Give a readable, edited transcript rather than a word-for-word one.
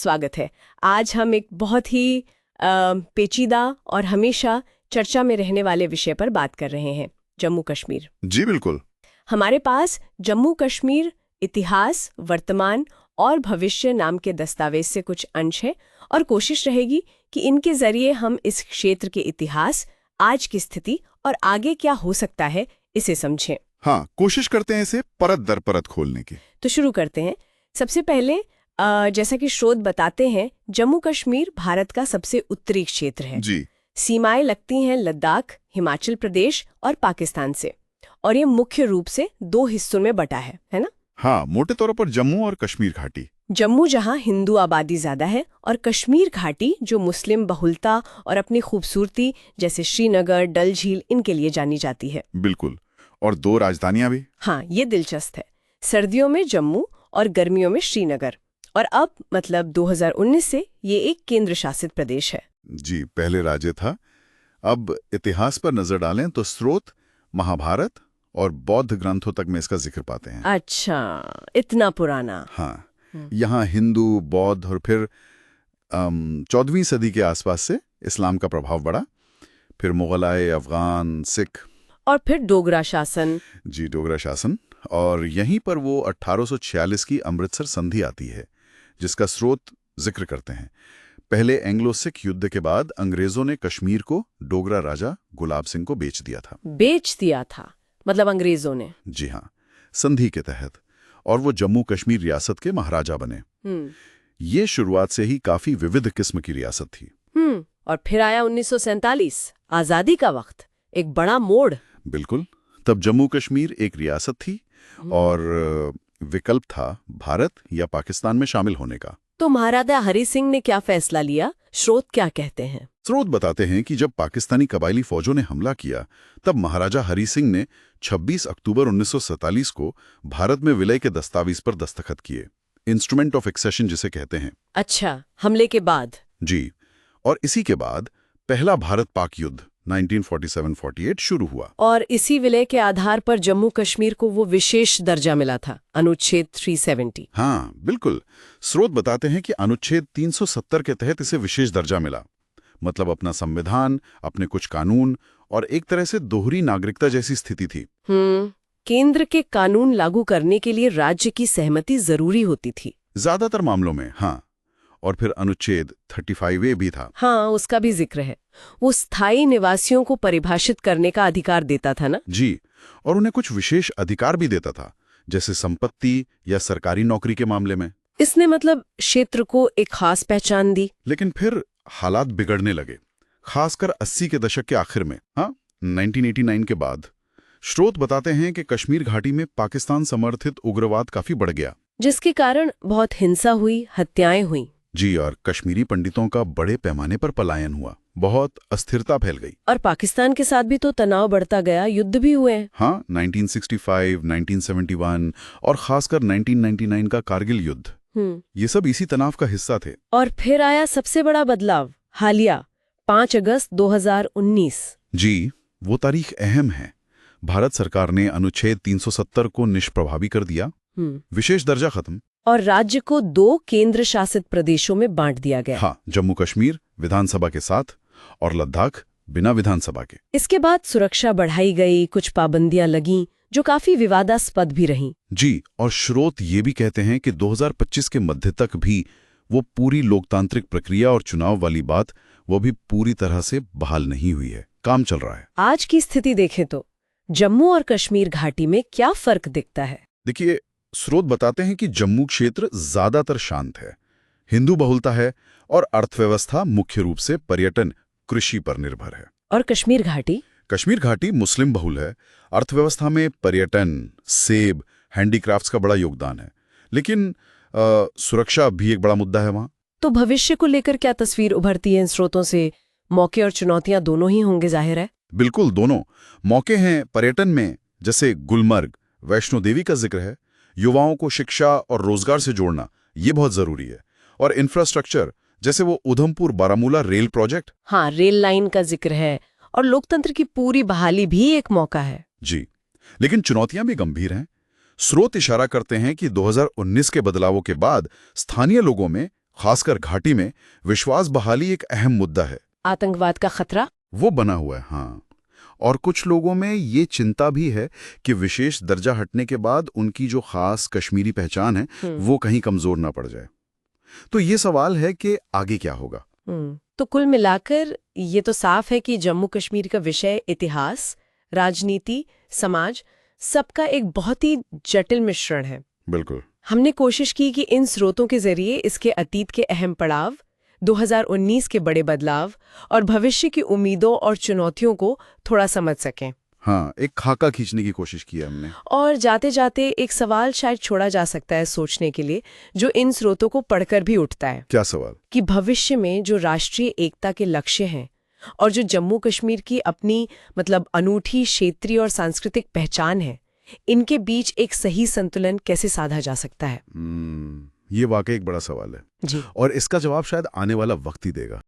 स्वागत है। आज हम एक बहुत ही पेचीदा और हमेशा चर्चा में रहने वाले विषय पर बात कर रहे हैं, जम्मू कश्मीर। जी बिल्कुल। हमारे पास जम्मू कश्मीर इतिहास, वर्तमान और भविष्य नाम के दस्तावेज से कुछ अंश है और कोशिश रहेगी कि इनके जरिए हम इस क्षेत्र के इतिहास, आज की स्थिति और आगे क्या हो सकता है इसे समझें। हाँ, कोशिश करते हैं इसे परत दर परत खोलने की। तो शुरू करते हैं। सबसे पहले जैसा कि स्रोत बताते हैं, जम्मू कश्मीर भारत का सबसे उत्तरी क्षेत्र है। जी। सीमाएं लगती हैं लद्दाख, हिमाचल प्रदेश और पाकिस्तान से, और ये मुख्य रूप से दो हिस्सों में बटा है ना? हाँ, मोटे तौर पर जम्मू और कश्मीर घाटी। जम्मू जहां हिंदू आबादी ज्यादा है, और कश्मीर घाटी जो मुस्लिम बहुलता और अपनी खूबसूरती जैसे श्रीनगर, डल झील इनके लिए जानी जाती है। बिल्कुल। और दो राजधानियां भी। हाँ, ये दिलचस्प है। सर्दियों में जम्मू और गर्मियों में श्रीनगर, और अब मतलब 2019 से ये एक केंद्र शासित प्रदेश है। जी, पहले राज्य था। अब इतिहास पर नजर डालें तो स्रोत महाभारत और बौद्ध ग्रंथों तक में इसका जिक्र पाते हैं। अच्छा, इतना पुराना। हाँ, यहाँ हिंदू, बौद्ध और फिर 14वीं सदी के आसपास से इस्लाम का प्रभाव बढ़ा। फिर मुगल आए, अफगान, सिख और फिर डोगरा शासन। जी, डोगरा शासन। और यहीं पर वो 1846 की अमृतसर संधि आती है, जिसका स्रोत जिक्र करते हैं। पहले एंग्लो सिख युद्ध के बाद अंग्रेजों ने कश्मीर को डोगरा राजा गुलाब सिंह को बेच दिया था। बेच दिया था मतलब अंग्रेजों ने? जी हाँ, संधि के तहत। और वो जम्मू कश्मीर रियासत के महाराजा बने। ये शुरुआत से ही काफी विविध किस्म की रियासत थी। और फिर आया 1947, आजादी का वक्त, एक बड़ा मोड़। बिल्कुल। तब जम्मू कश्मीर एक रियासत थी और विकल्प था भारत या पाकिस्तान में शामिल होने का। तो महाराजा हरि सिंह ने क्या फैसला लिया? स्रोत क्या कहते हैं? स्रोत बताते हैं कि जब पाकिस्तानी कबायली फौजों ने हमला किया, तब महाराजा हरि सिंह ने 26 अक्टूबर 1947 को भारत में विलय के दस्तावेज पर दस्तखत किए, इंस्ट्रूमेंट ऑफ एक्सेशन जिसे कहते हैं। अच्छा, हमले के बाद? जी। और इसी के बाद पहला भारत पाक युद्ध 1947-48 शुरू हुआ। और इसी विलय के आधार पर जम्मू कश्मीर को वो विशेष दर्जा मिला था, अनुच्छेद 370। हाँ बिल्कुल। स्रोत बताते हैं कि अनुच्छेद 370 के तहत इसे विशेष दर्जा मिला। मतलब अपना संविधान, अपने कुछ कानून और एक तरह से दोहरी नागरिकता जैसी स्थिति थी। केंद्र के कानून लागू करने के लिए राज्य की सहमति जरूरी होती थी ज्यादातर मामलों में। हाँ। और फिर अनुच्छेद 35A भी था। हाँ, उसका भी जिक्र है। वो स्थायी निवासियों को परिभाषित करने का अधिकार देता था ना? जी। और उन्हें कुछ विशेष अधिकार भी देता था, जैसे संपत्ति या सरकारी नौकरी के मामले में। इसने मतलब क्षेत्र को एक खास पहचान दी। लेकिन फिर हालात बिगड़ने लगे, खासकर 80 के दशक के आखिर में। हाँ, 1989 के बाद। स्रोत बताते हैं कि कश्मीर घाटी में पाकिस्तान समर्थित उग्रवाद काफी बढ़ गया, जिसके कारण बहुत हिंसा हुई, हत्याएं हुई। जी, और कश्मीरी पंडितों का बड़े पैमाने पर पलायन हुआ, बहुत अस्थिरता फैल गई। और पाकिस्तान के साथ भी तो तनाव बढ़ता गया, युद्ध भी हुए हैं। हाँ, 1965, 1971 और खासकर 1999 का कारगिल युद्ध, ये सब इसी तनाव का हिस्सा थे। और फिर आया सबसे बड़ा बदलाव, हालिया 5 अगस्त 2019। जी, वो तारीख अहम है। भारत सरकार ने अनुच्छेद 370 को निष्प्रभावी कर दिया, विशेष दर्जा खत्म, और राज्य को 2 केंद्र शासित प्रदेशों में बांट दिया गया। हाँ, जम्मू कश्मीर विधानसभा के साथ और लद्दाख बिना विधानसभा के। इसके बाद सुरक्षा बढ़ाई गई, कुछ पाबंदियां लगीं जो काफी विवादास्पद भी रहीं। जी, और स्रोत ये भी कहते हैं कि 2025 के मध्य तक भी वो पूरी लोकतांत्रिक प्रक्रिया और चुनाव वाली बात वो भी पूरी तरह से बहाल नहीं हुई है, काम चल रहा है। आज की स्थिति देखें तो जम्मू और कश्मीर घाटी में क्या फर्क दिखता है? देखिए, स्रोत बताते हैं कि जम्मू क्षेत्र ज्यादातर शांत है, हिंदू बहुलता है और अर्थव्यवस्था मुख्य रूप से पर्यटन, कृषि पर निर्भर है। और कश्मीर घाटी? कश्मीर घाटी मुस्लिम बहुल है, अर्थव्यवस्था में पर्यटन, सेब, हैंडीक्राफ्ट्स का बड़ा योगदान है, लेकिन सुरक्षा भी एक बड़ा मुद्दा है वहां। तो भविष्य को लेकर क्या तस्वीर उभरती है इन स्रोतों से? मौके और चुनौतियां दोनों ही होंगे, जाहिर है। बिल्कुल, दोनों। मौके हैं पर्यटन में, जैसे गुलमर्ग, वैष्णो देवी का जिक्र है। युवाओं को शिक्षा और रोजगार से जोड़ना ये बहुत जरूरी है। और इंफ्रास्ट्रक्चर, जैसे वो उधमपुर बारामूला रेल प्रोजेक्ट। हाँ, रेल लाइन का जिक्र है। और लोकतंत्र की पूरी बहाली भी एक मौका है। जी, लेकिन चुनौतियां भी गंभीर हैं। स्रोत इशारा करते हैं कि 2019 के बदलावों के बाद स्थानीय लोगों में, खासकर घाटी में विश्वास बहाली एक अहम मुद्दा है। आतंकवाद का खतरा वो बना हुआ है, हाँ। और कुछ लोगों में ये चिंता भी है कि विशेष दर्जा हटने के बाद उनकी जो खास कश्मीरी पहचान है वो कहीं कमजोर ना पड़ जाए। तो ये सवाल है कि आगे क्या होगा। तो कुल मिलाकर ये तो साफ है कि जम्मू कश्मीर का विषय इतिहास, राजनीति, समाज सबका एक बहुत ही जटिल मिश्रण है। बिल्कुल। हमने कोशिश की कि इन स्रोतों के जरिए इसके अतीत के अहम पड़ाव, 2019 के बड़े बदलाव और भविष्य की उम्मीदों और चुनौतियों को थोड़ा समझ सकें। हाँ, एक खाका खींचने की कोशिश की है हमने। और जाते जाते एक सवाल शायद छोड़ा जा सकता है सोचने के लिए, जो इन स्रोतों को पढ़कर भी उठता है। क्या सवाल? कि भविष्य में जो राष्ट्रीय एकता के लक्ष्य हैं और जो जम्मू कश्मीर की अपनी अनूठी क्षेत्रीय और सांस्कृतिक पहचान है, इनके बीच एक सही संतुलन कैसे साधा जा सकता है। ये वाकई एक बड़ा सवाल है जी। और इसका जवाब शायद आने वाला वक्त ही देगा।